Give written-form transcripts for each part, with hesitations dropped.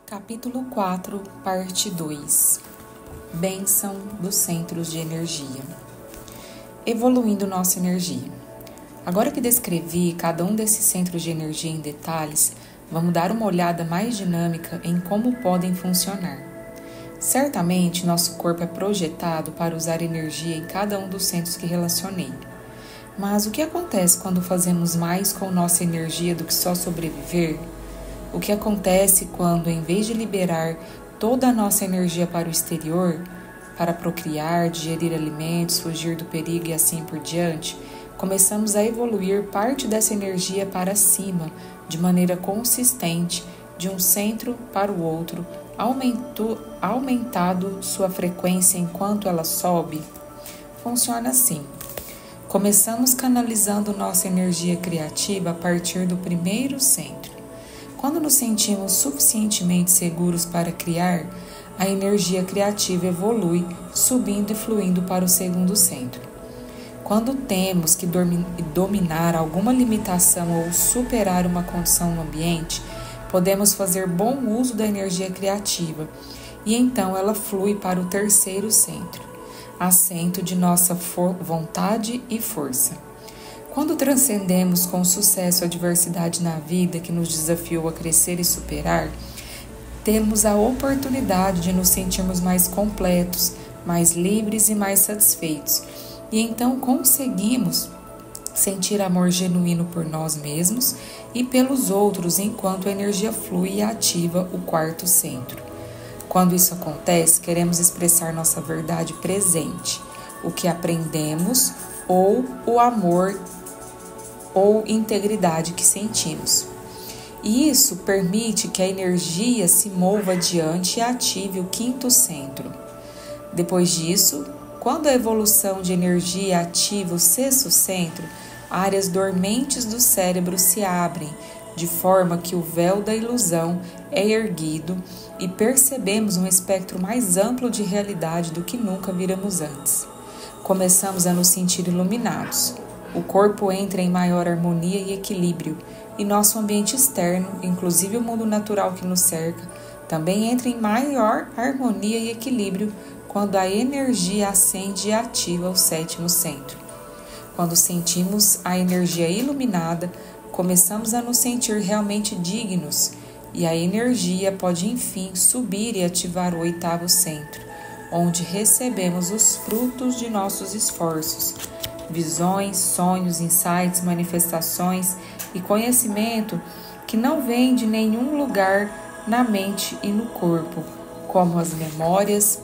Capítulo 4, parte 2. Bênção dos centros de energia. Evoluindo nossa energia. Agora que descrevi cada um desses centros de energia em detalhes, vamos dar uma olhada mais dinâmica em como podem funcionar. Certamente, nosso corpo é projetado para usar energia em cada um dos centros que relacionei. Mas o que acontece quando fazemos mais com nossa energia do que só sobreviver? O que acontece quando, em vez de liberar toda a nossa energia para o exterior, para procriar, digerir alimentos, fugir do perigo e assim por diante, começamos a evoluir parte dessa energia para cima, de maneira consistente, de um centro para o outro, aumentado sua frequência enquanto ela sobe? Funciona assim. Começamos canalizando nossa energia criativa a partir do primeiro centro. Quando nos sentimos suficientemente seguros para criar, a energia criativa evolui, subindo e fluindo para o segundo centro. Quando temos que dominar alguma limitação ou superar uma condição no ambiente, podemos fazer bom uso da energia criativa e então ela flui para o terceiro centro, assento de nossa vontade e força. Quando transcendemos com sucesso a adversidade na vida que nos desafiou a crescer e superar, temos a oportunidade de nos sentirmos mais completos, mais livres e mais satisfeitos. E então conseguimos sentir amor genuíno por nós mesmos e pelos outros enquanto a energia flui e ativa o quarto centro. Quando isso acontece, queremos expressar nossa verdade presente, o que aprendemos ou o amor ou integridade que sentimos. E isso permite que a energia se mova adiante e ative o quinto centro. Depois disso, quando a evolução de energia ativa o sexto centro, áreas dormentes do cérebro se abrem, de forma que o véu da ilusão é erguido e percebemos um espectro mais amplo de realidade do que nunca viramos antes. Começamos a nos sentir iluminados. O corpo entra em maior harmonia e equilíbrio, e nosso ambiente externo, inclusive o mundo natural que nos cerca, também entra em maior harmonia e equilíbrio quando a energia acende e ativa o sétimo centro. Quando sentimos a energia iluminada, começamos a nos sentir realmente dignos, e a energia pode enfim subir e ativar o oitavo centro, onde recebemos os frutos de nossos esforços. Visões, sonhos, insights, manifestações e conhecimento que não vêm de nenhum lugar na mente e no corpo, como as memórias,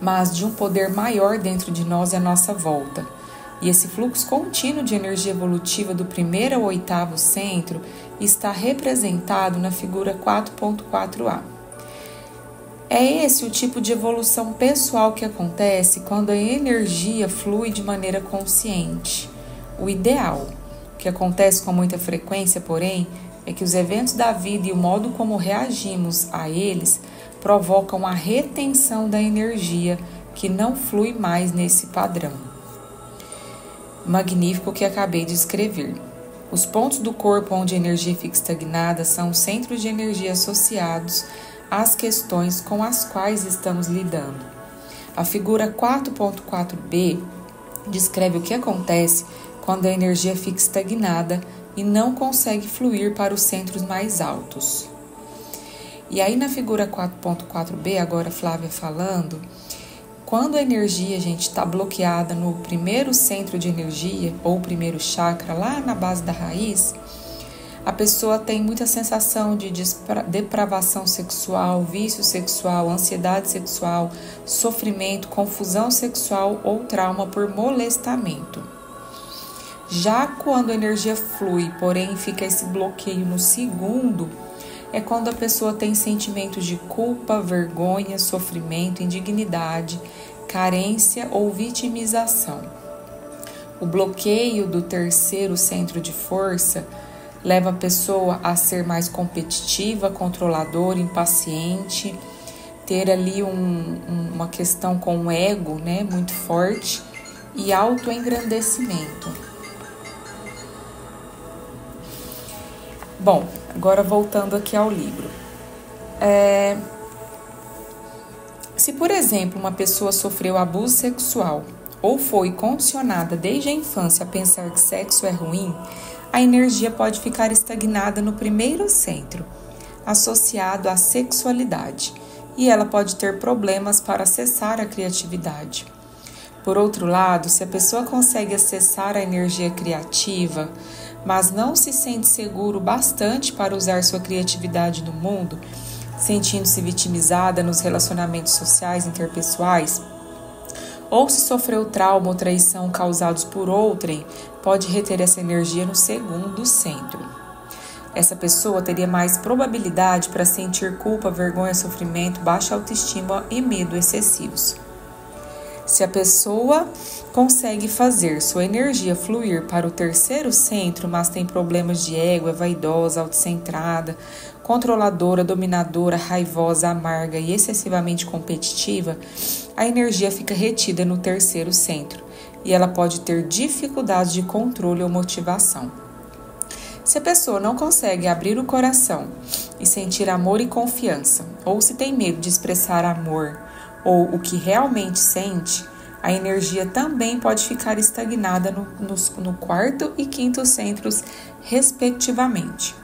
mas de um poder maior dentro de nós e à nossa volta. E esse fluxo contínuo de energia evolutiva do primeiro ao oitavo centro está representado na figura 4.4a. É esse o tipo de evolução pessoal que acontece quando a energia flui de maneira consciente. O ideal, que acontece com muita frequência, porém, é que os eventos da vida e o modo como reagimos a eles provocam a retenção da energia que não flui mais nesse padrão. Magnífico que acabei de escrever. Os pontos do corpo onde a energia fica estagnada são os centros de energia associados às questões com as quais estamos lidando. A figura 4.4b descreve o que acontece quando a energia fica estagnada e não consegue fluir para os centros mais altos. E aí na figura 4.4b, agora Flávia falando, quando a energia, está bloqueada no primeiro centro de energia, ou primeiro chakra, lá na base da raiz, a pessoa tem muita sensação de depravação sexual, vício sexual, ansiedade sexual, sofrimento, confusão sexual ou trauma por molestamento. Já quando a energia flui, porém fica esse bloqueio no segundo, é quando a pessoa tem sentimentos de culpa, vergonha, sofrimento, indignidade, carência ou vitimização. O bloqueio do terceiro centro de força leva a pessoa a ser mais competitiva, controladora, impaciente, ter ali uma questão com o ego, muito forte e autoengrandecimento. Bom, agora voltando aqui ao livro. Se, por exemplo, uma pessoa sofreu abuso sexual ou foi condicionada desde a infância a pensar que sexo é ruim, a energia pode ficar estagnada no primeiro centro, associado à sexualidade, e ela pode ter problemas para acessar a criatividade. Por outro lado, se a pessoa consegue acessar a energia criativa, mas não se sente seguro bastante para usar sua criatividade no mundo, sentindo-se vitimizada nos relacionamentos sociais interpessoais, ou se sofreu trauma ou traição causados por outrem, pode reter essa energia no segundo centro. Essa pessoa teria mais probabilidade para sentir culpa, vergonha, sofrimento, baixa autoestima e medo excessivos. Se a pessoa consegue fazer sua energia fluir para o terceiro centro, mas tem problemas de ego, é vaidosa, autocentrada, controladora, dominadora, raivosa, amarga e excessivamente competitiva, a energia fica retida no terceiro centro e ela pode ter dificuldades de controle ou motivação. Se a pessoa não consegue abrir o coração e sentir amor e confiança, ou se tem medo de expressar amor ou o que realmente sente, a energia também pode ficar estagnada no quarto e quinto centros, respectivamente.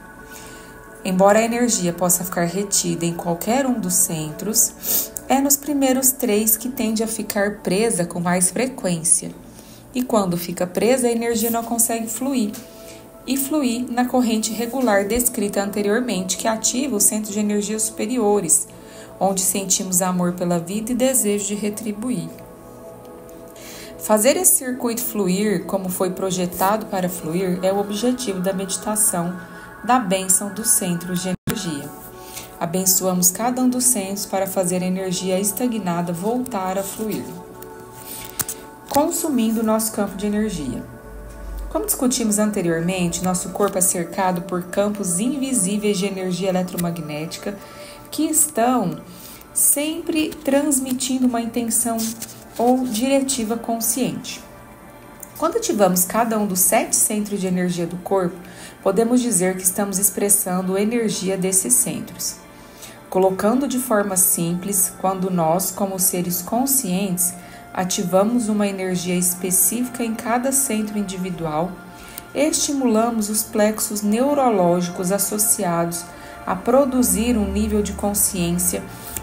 Embora a energia possa ficar retida em qualquer um dos centros, é nos primeiros 3 que tende a ficar presa com mais frequência. E quando fica presa, a energia não consegue fluir na corrente regular descrita anteriormente, que ativa os centros de energia superiores, onde sentimos amor pela vida e desejo de retribuir. Fazer esse circuito fluir como foi projetado para fluir é o objetivo da meditação da bênção dos centros de energia. Abençoamos cada um dos centros para fazer a energia estagnada voltar a fluir. Consumindo o nosso campo de energia. Como discutimos anteriormente, nosso corpo é cercado por campos invisíveis de energia eletromagnética que estão sempre transmitindo uma intenção ou diretiva consciente. Quando ativamos cada um dos 7 centros de energia do corpo, podemos dizer que estamos expressando a energia desses centros. Colocando de forma simples, quando nós, como seres conscientes, ativamos uma energia específica em cada centro individual, estimulamos os plexos neurológicos associados a produzir um nível de consciência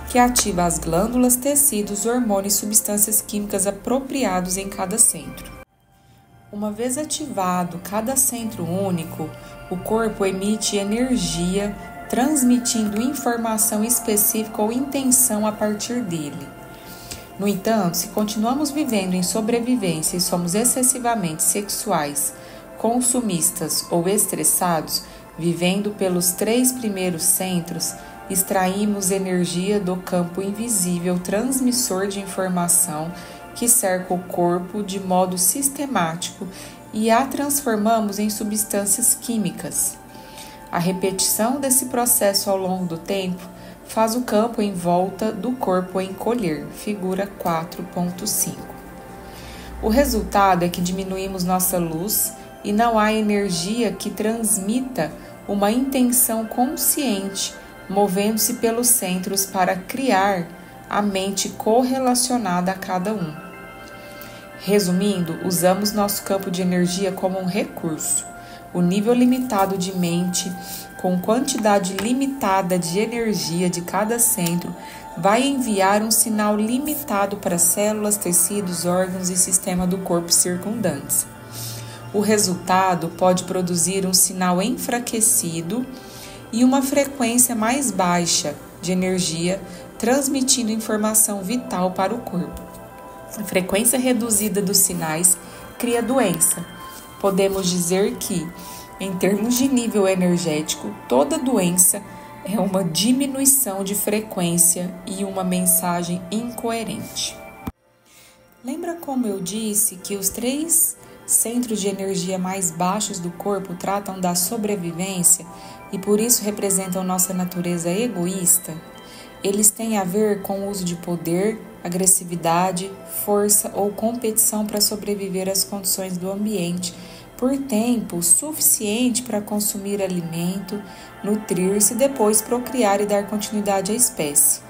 que ativa as glândulas, tecidos, hormônios e substâncias químicas apropriados em cada centro. Uma vez ativado cada centro único, o corpo emite energia, transmitindo informação específica ou intenção a partir dele. No entanto, se continuamos vivendo em sobrevivência e somos excessivamente sexuais, consumistas ou estressados, vivendo pelos 3 primeiros centros, extraímos energia do campo invisível transmissor de informação que cerca o corpo de modo sistemático e a transformamos em substâncias químicas. A repetição desse processo ao longo do tempo faz o campo em volta do corpo encolher, figura 4.5. O resultado é que diminuímos nossa luz e não há energia que transmita uma intenção consciente, movendo-se pelos centros para criar a mente correlacionada a cada um. Resumindo, usamos nosso campo de energia como um recurso. O nível limitado de mente, com quantidade limitada de energia de cada centro, vai enviar um sinal limitado para células, tecidos, órgãos e sistema do corpo circundantes. O resultado pode produzir um sinal enfraquecido e uma frequência mais baixa de energia, transmitindo informação vital para o corpo. A frequência reduzida dos sinais cria doença. Podemos dizer que, em termos de nível energético, toda doença é uma diminuição de frequência e uma mensagem incoerente. Lembra como eu disse que os 3 centros de energia mais baixos do corpo tratam da sobrevivência e por isso representam nossa natureza egoísta? Eles têm a ver com o uso de poder, agressividade, força ou competição para sobreviver às condições do ambiente, por tempo suficiente para consumir alimento, nutrir-se e depois procriar e dar continuidade à espécie.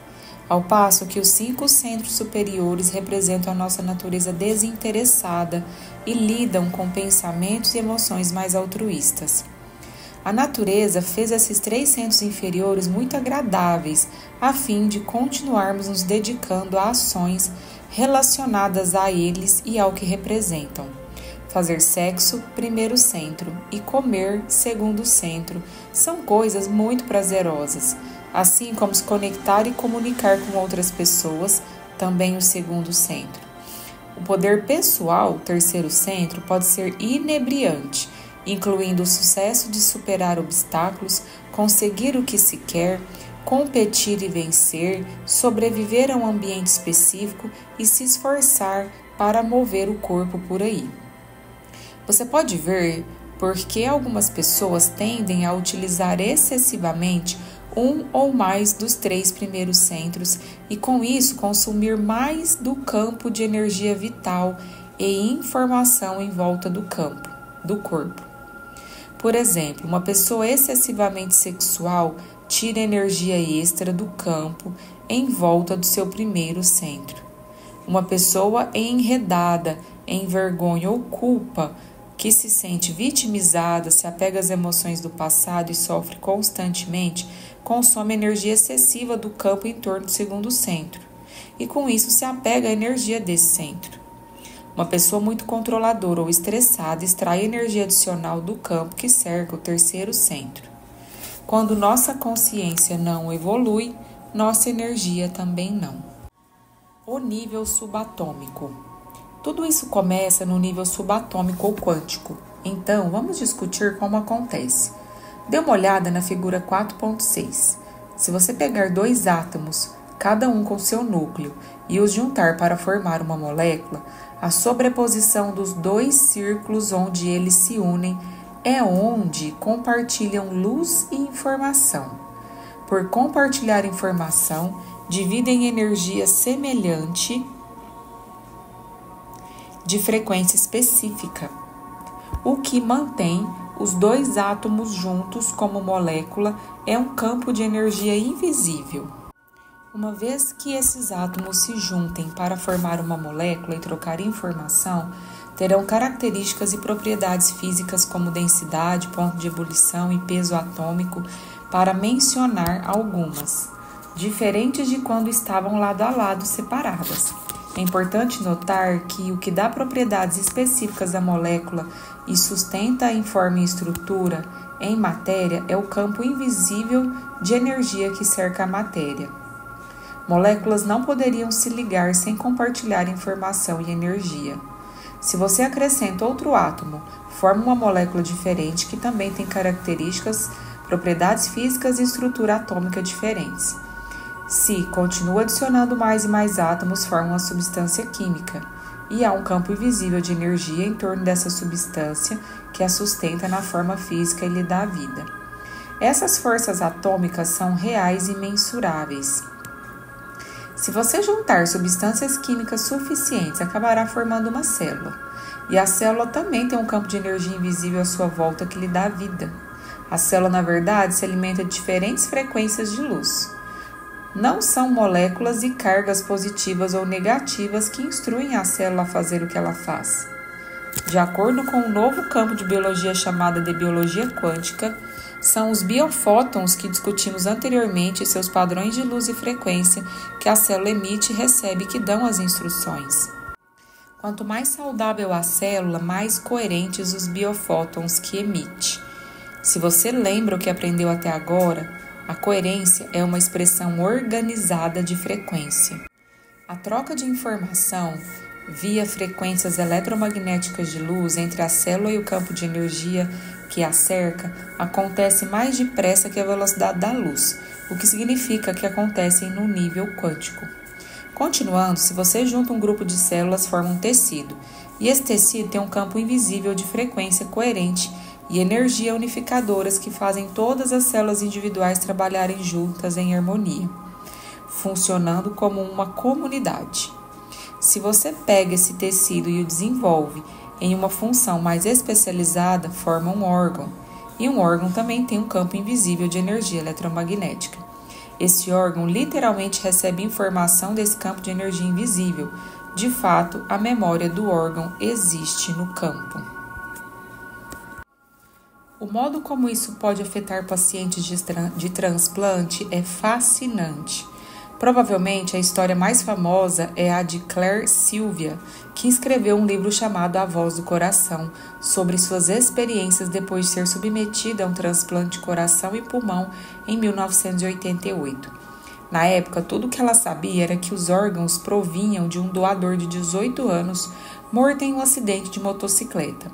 Ao passo que os 5 centros superiores representam a nossa natureza desinteressada e lidam com pensamentos e emoções mais altruístas. A natureza fez esses 3 centros inferiores muito agradáveis, a fim de continuarmos nos dedicando a ações relacionadas a eles e ao que representam. Fazer sexo, primeiro centro, e comer, segundo centro, são coisas muito prazerosas, assim como se conectar e comunicar com outras pessoas, também o segundo centro. O poder pessoal, terceiro centro, pode ser inebriante, incluindo o sucesso de superar obstáculos, conseguir o que se quer, competir e vencer, sobreviver a um ambiente específico e se esforçar para mover o corpo por aí. Você pode ver por que algumas pessoas tendem a utilizar excessivamente um ou mais dos 3 primeiros centros e com isso consumir mais do campo de energia vital e informação em volta do corpo. Por exemplo, uma pessoa excessivamente sexual tira energia extra do campo em volta do seu primeiro centro. Uma pessoa enredada em vergonha ou culpa, que se sente vitimizada, se apega às emoções do passado e sofre constantemente, consome energia excessiva do campo em torno do segundo centro, e com isso se apega à energia desse centro. Uma pessoa muito controladora ou estressada extrai energia adicional do campo que cerca o terceiro centro. Quando nossa consciência não evolui, nossa energia também não. O nível subatômico. Tudo isso começa no nível subatômico ou quântico. Então, vamos discutir como acontece. Dê uma olhada na figura 4.6. Se você pegar 2 átomos, cada um com seu núcleo, e os juntar para formar uma molécula, a sobreposição dos 2 círculos onde eles se unem é onde compartilham luz e informação. Por compartilhar informação, dividem energia semelhante de frequência específica, o que mantém os 2 átomos juntos como molécula é um campo de energia invisível. Uma vez que esses átomos se juntem para formar uma molécula e trocar informação, terão características e propriedades físicas como densidade, ponto de ebulição e peso atômico, para mencionar algumas, diferentes de quando estavam lado a lado separadas. É importante notar que o que dá propriedades específicas à molécula e sustenta em forma e estrutura em matéria é o campo invisível de energia que cerca a matéria. Moléculas não poderiam se ligar sem compartilhar informação e energia. Se você acrescenta outro átomo, forma uma molécula diferente que também tem características, propriedades físicas e estrutura atômica diferentes. Se continua adicionando mais e mais átomos, forma uma substância química, e há um campo invisível de energia em torno dessa substância que a sustenta na forma física e lhe dá vida. Essas forças atômicas são reais e mensuráveis. Se você juntar substâncias químicas suficientes, acabará formando uma célula, e a célula também tem um campo de energia invisível à sua volta que lhe dá vida. A célula, na verdade, se alimenta de diferentes frequências de luz. Não são moléculas e cargas positivas ou negativas que instruem a célula a fazer o que ela faz. De acordo com um novo campo de biologia chamado de biologia quântica, são os biofótons que discutimos anteriormente e seus padrões de luz e frequência que a célula emite e recebe que dão as instruções. Quanto mais saudável a célula, mais coerentes os biofótons que emite. Se você lembra o que aprendeu até agora, a coerência é uma expressão organizada de frequência. A troca de informação via frequências eletromagnéticas de luz entre a célula e o campo de energia que a cerca acontece mais depressa que a velocidade da luz, o que significa que acontecem no nível quântico. Continuando, se você junta um grupo de células, forma um tecido, e esse tecido tem um campo invisível de frequência coerente e energia unificadoras que fazem todas as células individuais trabalharem juntas em harmonia, funcionando como uma comunidade. Se você pega esse tecido e o desenvolve em uma função mais especializada, forma um órgão. E um órgão também tem um campo invisível de energia eletromagnética. Esse órgão literalmente recebe informação desse campo de energia invisível. De fato, a memória do órgão existe no campo. O modo como isso pode afetar pacientes de transplante é fascinante. Provavelmente a história mais famosa é a de Claire Sylvia, que escreveu um livro chamado A Voz do Coração, sobre suas experiências depois de ser submetida a um transplante de coração e pulmão em 1988. Na época, tudo o que ela sabia era que os órgãos provinham de um doador de 18 anos morto em um acidente de motocicleta.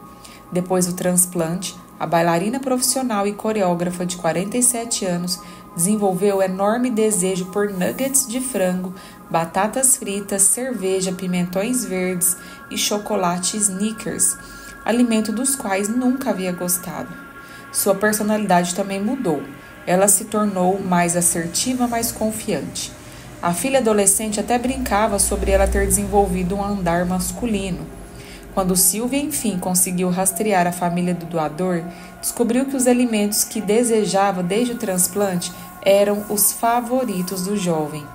Depois do transplante, a bailarina profissional e coreógrafa de 47 anos desenvolveu enorme desejo por nuggets de frango, batatas fritas, cerveja, pimentões verdes e chocolate Snickers, alimento dos quais nunca havia gostado. Sua personalidade também mudou. Ela se tornou mais assertiva, mais confiante. A filha adolescente até brincava sobre ela ter desenvolvido um andar masculino. Quando Sylvia, enfim, conseguiu rastrear a família do doador, descobriu que os alimentos que desejava desde o transplante eram os favoritos do jovem.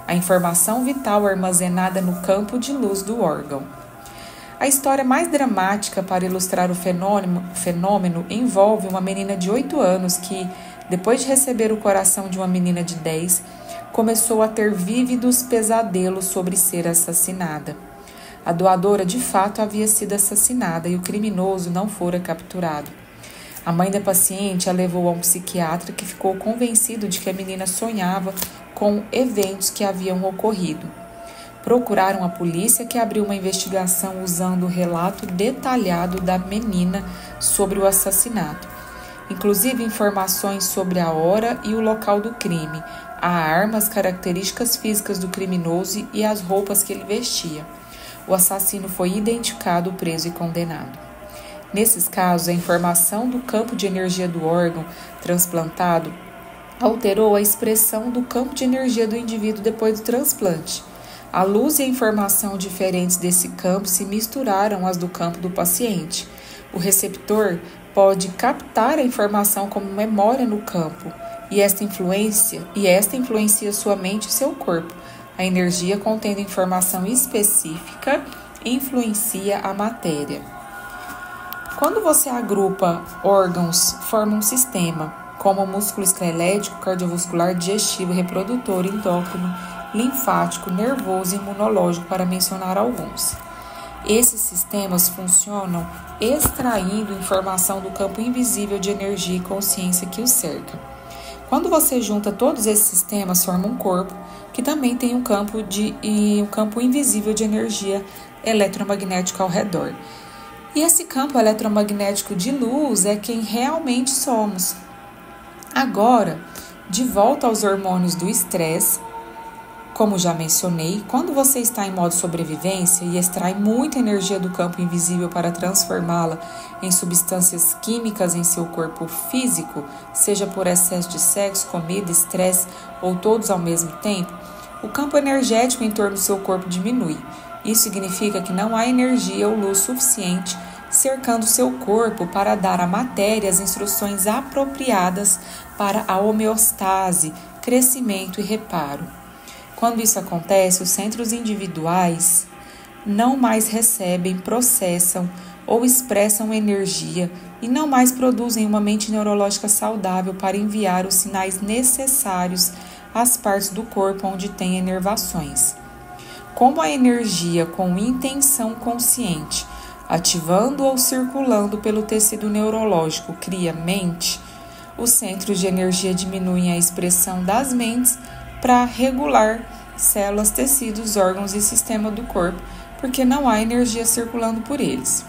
A informação vital armazenada no campo de luz do órgão. A história mais dramática para ilustrar o fenômeno envolve uma menina de 8 anos que, depois de receber o coração de uma menina de 10, começou a ter vívidos pesadelos sobre ser assassinada. A doadora de fato havia sido assassinada e o criminoso não fora capturado. A mãe da paciente a levou a um psiquiatra que ficou convencido de que a menina sonhava com eventos que haviam ocorrido. Procuraram a polícia, que abriu uma investigação usando o relato detalhado da menina sobre o assassinato, inclusive informações sobre a hora e o local do crime, a arma, as características físicas do criminoso e as roupas que ele vestia. O assassino foi identificado, preso e condenado. Nesses casos, a informação do campo de energia do órgão transplantado alterou a expressão do campo de energia do indivíduo depois do transplante. A luz e a informação diferentes desse campo se misturaram às do campo do paciente. O receptor pode captar a informação como memória no campo, e esta influencia sua mente e seu corpo. A energia contendo informação específica influencia a matéria. Quando você agrupa órgãos, forma um sistema, como o músculo esquelético, cardiovascular, digestivo, reprodutor, endócrino, linfático, nervoso e imunológico, para mencionar alguns. Esses sistemas funcionam extraindo informação do campo invisível de energia e consciência que os cerca. Quando você junta todos esses sistemas, forma um corpo que também tem um campo invisível de energia eletromagnética ao redor. E esse campo eletromagnético de luz é quem realmente somos. Agora, de volta aos hormônios do estresse, como já mencionei, quando você está em modo sobrevivência e extrai muita energia do campo invisível para transformá-la em substâncias químicas em seu corpo físico, seja por excesso de sexo, comida, estresse ou todos ao mesmo tempo, o campo energético em torno do seu corpo diminui. Isso significa que não há energia ou luz suficiente cercando seu corpo para dar à matéria as instruções apropriadas para a homeostase, crescimento e reparo. Quando isso acontece, os centros individuais não mais recebem, processam ou expressam energia e não mais produzem uma mente neurológica saudável para enviar os sinais necessários às partes do corpo onde tem inervações. Como a energia com intenção consciente, ativando ou circulando pelo tecido neurológico, cria mente, os centros de energia diminuem a expressão das mentes para regular células, tecidos, órgãos e sistema do corpo, porque não há energia circulando por eles.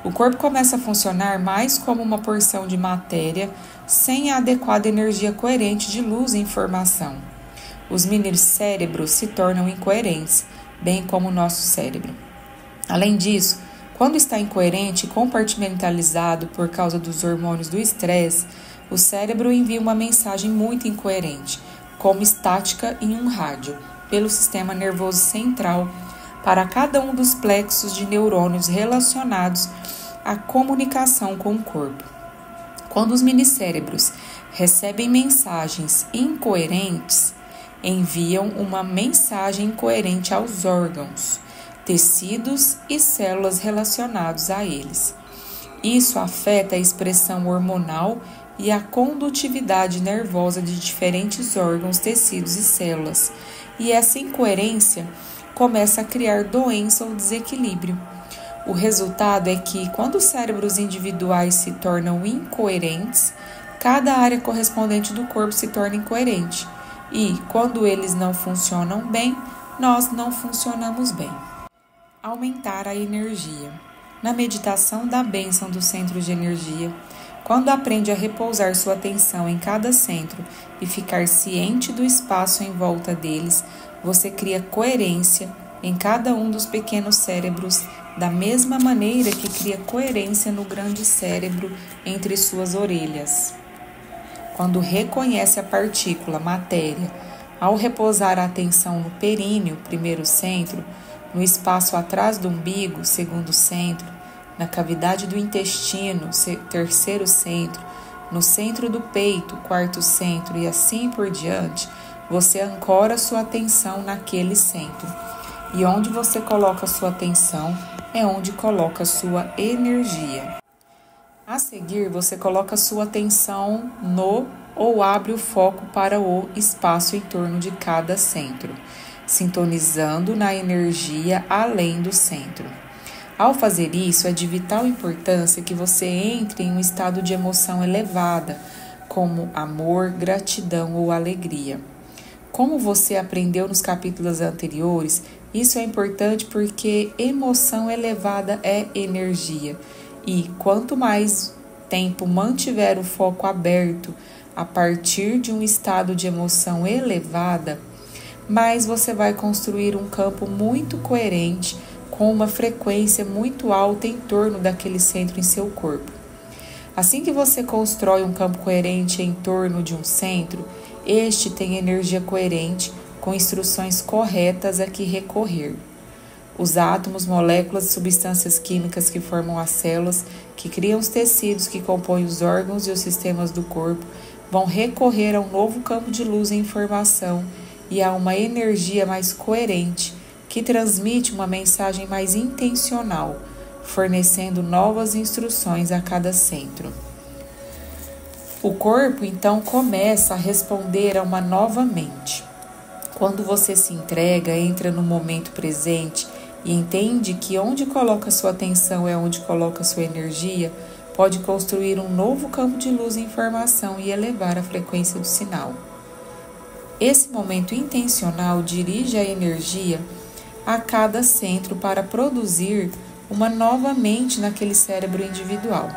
O corpo começa a funcionar mais como uma porção de matéria sem a adequada energia coerente de luz e informação. Os mini-cérebros se tornam incoerentes, bem como o nosso cérebro. Além disso, quando está incoerente e compartimentalizado por causa dos hormônios do estresse, o cérebro envia uma mensagem muito incoerente, como estática em um rádio, pelo sistema nervoso central, para cada um dos plexos de neurônios relacionados à comunicação com o corpo. Quando os minicérebros recebem mensagens incoerentes, enviam uma mensagem coerente aos órgãos, tecidos e células relacionados a eles. Isso afeta a expressão hormonal e a condutividade nervosa de diferentes órgãos, tecidos e células, e essa incoerência começa a criar doença ou desequilíbrio. O resultado é que, quando os cérebros individuais se tornam incoerentes, cada área correspondente do corpo se torna incoerente. E, quando eles não funcionam bem, nós não funcionamos bem. Aumentar a energia. Na meditação da bênção do centro de energia, quando aprende a repousar sua atenção em cada centro e ficar ciente do espaço em volta deles, você cria coerência em cada um dos pequenos cérebros, da mesma maneira que cria coerência no grande cérebro entre suas orelhas. Quando reconhece a partícula, matéria, ao repousar a atenção no períneo, primeiro centro, no espaço atrás do umbigo, segundo centro, na cavidade do intestino, terceiro centro, no centro do peito, quarto centro e assim por diante, você ancora sua atenção naquele centro. E onde você coloca sua atenção é onde coloca sua energia. A seguir, você coloca sua atenção no ou abre o foco para o espaço em torno de cada centro, sintonizando na energia além do centro. Ao fazer isso, é de vital importância que você entre em um estado de emoção elevada, como amor, gratidão ou alegria. Como você aprendeu nos capítulos anteriores, isso é importante porque emoção elevada é energia. E quanto mais tempo mantiver o foco aberto a partir de um estado de emoção elevada, mais você vai construir um campo muito coerente com uma frequência muito alta em torno daquele centro em seu corpo. Assim que você constrói um campo coerente em torno de um centro, este tem energia coerente com instruções corretas a que recorrer. Os átomos, moléculas e substâncias químicas que formam as células, que criam os tecidos que compõem os órgãos e os sistemas do corpo, vão recorrer a um novo campo de luz e informação e a uma energia mais coerente, que transmite uma mensagem mais intencional, fornecendo novas instruções a cada centro. O corpo, então, começa a responder a uma nova mente. Quando você se entrega, entra no momento presente e entende que onde coloca sua atenção é onde coloca sua energia, pode construir um novo campo de luz e informação e elevar a frequência do sinal. Esse momento intencional dirige a energia a cada centro para produzir uma nova mente naquele cérebro individual.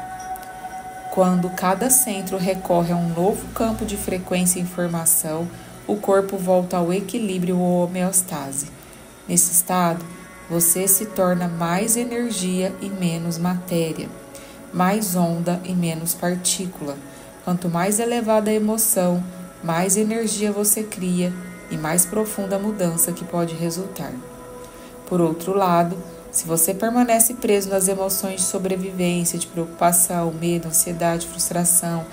Quando cada centro recorre a um novo campo de frequência e informação, o corpo volta ao equilíbrio ou homeostase. Nesse estado, você se torna mais energia e menos matéria, mais onda e menos partícula. Quanto mais elevada a emoção, mais energia você cria e mais profunda a mudança que pode resultar. Por outro lado, se você permanece preso nas emoções de sobrevivência, de preocupação, medo, ansiedade, frustração,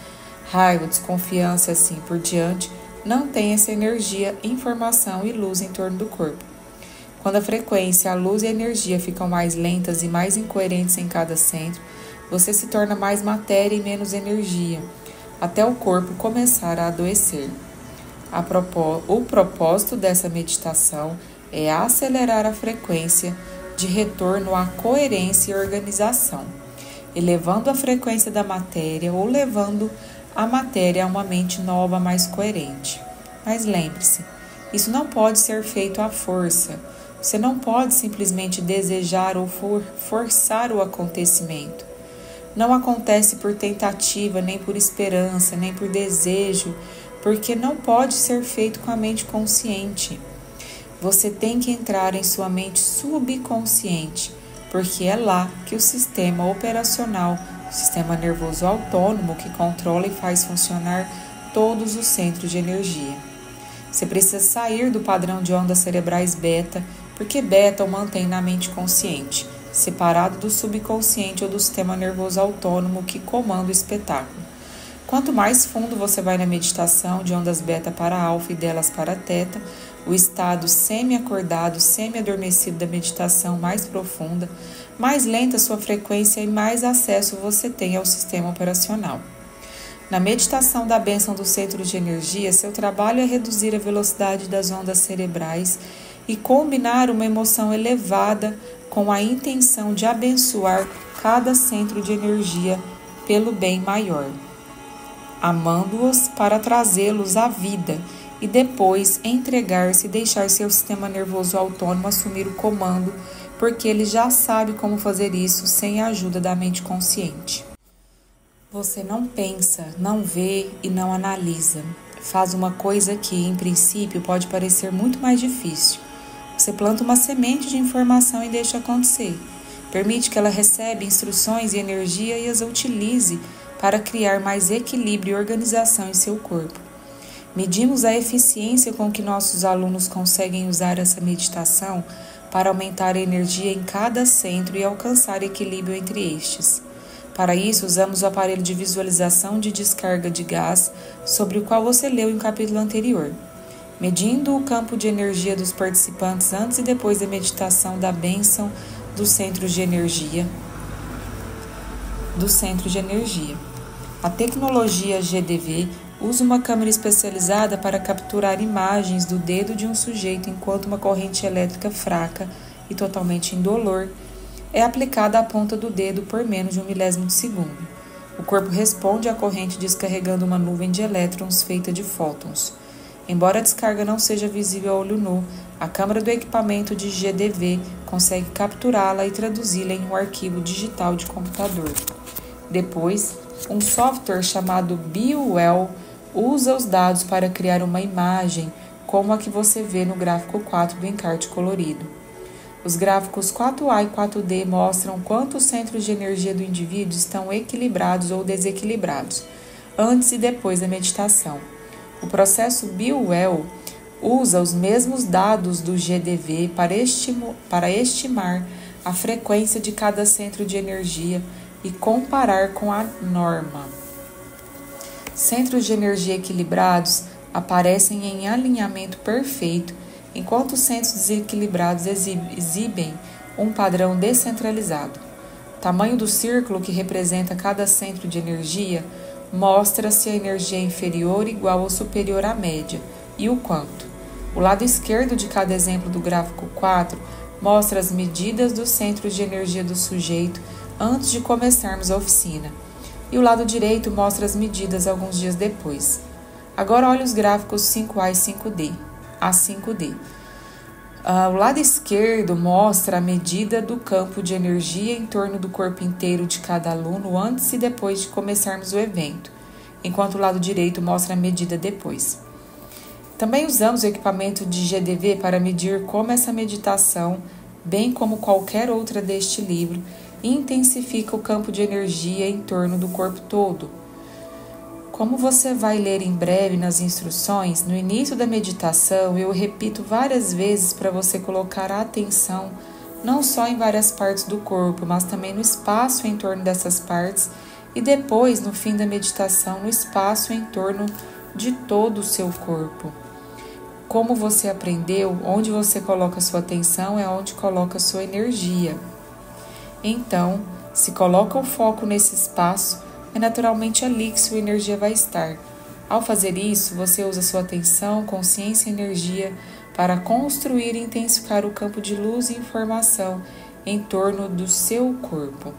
raiva, desconfiança e assim por diante, não tem essa energia, informação e luz em torno do corpo. Quando a frequência, a luz e a energia ficam mais lentas e mais incoerentes em cada centro, você se torna mais matéria e menos energia, até o corpo começar a adoecer. O propósito dessa meditação é acelerar a frequência de retorno à coerência e organização, elevando a frequência da matéria ou levando a matéria a uma mente nova mais coerente. Mas lembre-se, isso não pode ser feito à força. Você não pode simplesmente desejar ou forçar o acontecimento. Não acontece por tentativa, nem por esperança, nem por desejo, porque não pode ser feito com a mente consciente. Você tem que entrar em sua mente subconsciente, porque é lá que o sistema operacional, o sistema nervoso autônomo que controla e faz funcionar todos os centros de energia. Você precisa sair do padrão de ondas cerebrais beta porque beta o mantém na mente consciente, separado do subconsciente ou do sistema nervoso autônomo que comanda o espetáculo. Quanto mais fundo você vai na meditação, de ondas beta para alfa e delas para teta, o estado semi-acordado, semi-adormecido da meditação mais profunda, mais lenta a sua frequência e mais acesso você tem ao sistema operacional. Na meditação da bênção do centro de energia, seu trabalho é reduzir a velocidade das ondas cerebrais e combinar uma emoção elevada com a intenção de abençoar cada centro de energia pelo bem maior, amando-os para trazê-los à vida e depois entregar-se e deixar seu sistema nervoso autônomo assumir o comando, porque ele já sabe como fazer isso sem a ajuda da mente consciente. Você não pensa, não vê e não analisa. Faz uma coisa que, em princípio, pode parecer muito mais difícil. Você planta uma semente de informação e deixa acontecer. Permite que ela receba instruções e energia e as utilize para criar mais equilíbrio e organização em seu corpo. Medimos a eficiência com que nossos alunos conseguem usar essa meditação para aumentar a energia em cada centro e alcançar equilíbrio entre estes. Para isso, usamos o aparelho de visualização de descarga de gás, sobre o qual você leu em um capítulo anterior. Medindo o campo de energia dos participantes antes e depois da meditação da bênção do centro de energia. A tecnologia GDV usa uma câmera especializada para capturar imagens do dedo de um sujeito enquanto uma corrente elétrica fraca e totalmente indolor é aplicada à ponta do dedo por menos de 1/1000 de segundo. O corpo responde à corrente descarregando uma nuvem de elétrons feita de fótons. Embora a descarga não seja visível a olho nu, a câmera do equipamento de GDV consegue capturá-la e traduzi-la em um arquivo digital de computador. Depois, um software chamado BioWell usa os dados para criar uma imagem como a que você vê no gráfico 4 do encarte colorido. Os gráficos 4A e 4D mostram quantos centros de energia do indivíduo estão equilibrados ou desequilibrados, antes e depois da meditação. O processo BioWell usa os mesmos dados do GDV para estimar a frequência de cada centro de energia e comparar com a norma. Centros de energia equilibrados aparecem em alinhamento perfeito, enquanto os centros desequilibrados exibem um padrão descentralizado. O tamanho do círculo que representa cada centro de energia mostra se a energia é inferior, igual ou superior à média, e o quanto. O lado esquerdo de cada exemplo do gráfico 4 mostra as medidas dos centros de energia do sujeito antes de começarmos a oficina, e o lado direito mostra as medidas alguns dias depois. Agora olhe os gráficos 5A e 5D. O lado esquerdo mostra a medida do campo de energia em torno do corpo inteiro de cada aluno antes e depois de começarmos o evento, enquanto o lado direito mostra a medida depois. Também usamos o equipamento de GDV para medir como essa meditação, bem como qualquer outra deste livro, intensifica o campo de energia em torno do corpo todo. Como você vai ler em breve nas instruções, no início da meditação eu repito várias vezes para você colocar a atenção não só em várias partes do corpo, mas também no espaço em torno dessas partes e depois, no fim da meditação, no espaço em torno de todo o seu corpo. Como você aprendeu, onde você coloca sua atenção é onde coloca sua energia. Então, se coloca o foco nesse espaço, é naturalmente ali que sua energia vai estar. Ao fazer isso, você usa sua atenção, consciência e energia para construir e intensificar o campo de luz e informação em torno do seu corpo.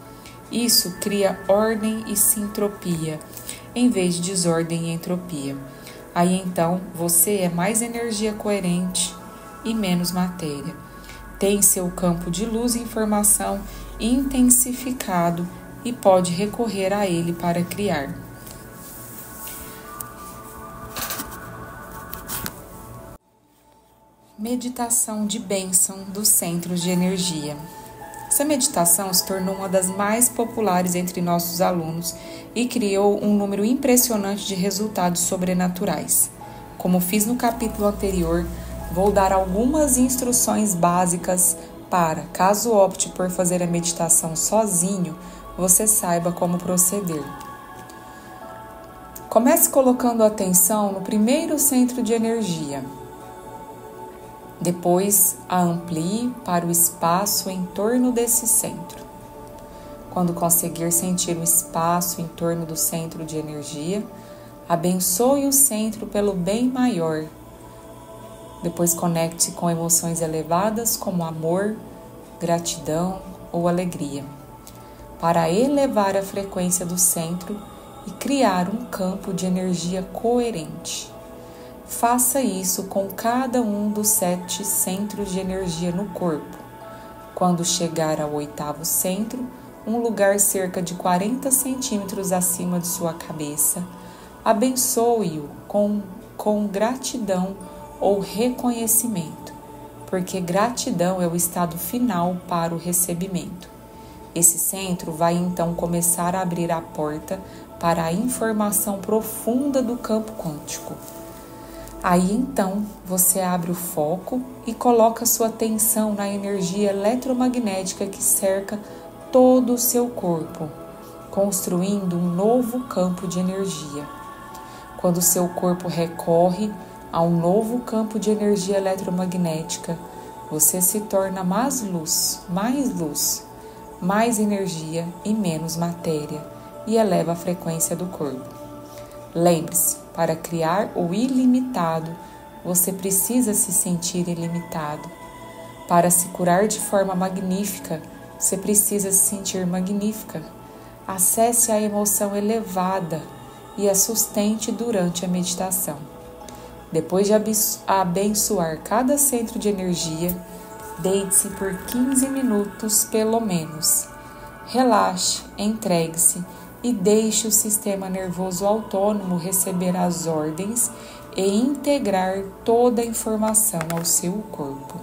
Isso cria ordem e sintropia, em vez de desordem e entropia. Aí então, você é mais energia coerente e menos matéria. Tem seu campo de luz e informação intensificado e pode recorrer a ele para criar. Meditação de bênção dos centros de energia. Essa meditação se tornou uma das mais populares entre nossos alunos e criou um número impressionante de resultados sobrenaturais. Como fiz no capítulo anterior, vou dar algumas instruções básicas para, caso opte por fazer a meditação sozinho, você saiba como proceder. Comece colocando a atenção no primeiro centro de energia. Depois, a amplie para o espaço em torno desse centro. Quando conseguir sentir o espaço em torno do centro de energia, abençoe o centro pelo bem maior. Depois conecte com emoções elevadas como amor, gratidão ou alegria, para elevar a frequência do centro e criar um campo de energia coerente. Faça isso com cada um dos 7 centros de energia no corpo. Quando chegar ao 8º centro, um lugar cerca de 40 centímetros acima de sua cabeça, abençoe-o com gratidão ou reconhecimento, porque gratidão é o estado final para o recebimento. Esse centro vai então começar a abrir a porta para a informação profunda do campo quântico. Aí então você abre o foco e coloca sua atenção na energia eletromagnética que cerca todo o seu corpo, construindo um novo campo de energia. Quando seu corpo recorre a um novo campo de energia eletromagnética, você se torna mais luz, mais energia e menos matéria, e eleva a frequência do corpo. Lembre-se, para criar o ilimitado, você precisa se sentir ilimitado. Para se curar de forma magnífica, você precisa se sentir magnífica. Acesse a emoção elevada e a sustente durante a meditação. Depois de abençoar cada centro de energia, deite-se por 15 minutos pelo menos. Relaxe, entregue-se e deixe o sistema nervoso autônomo receber as ordens e integrar toda a informação ao seu corpo.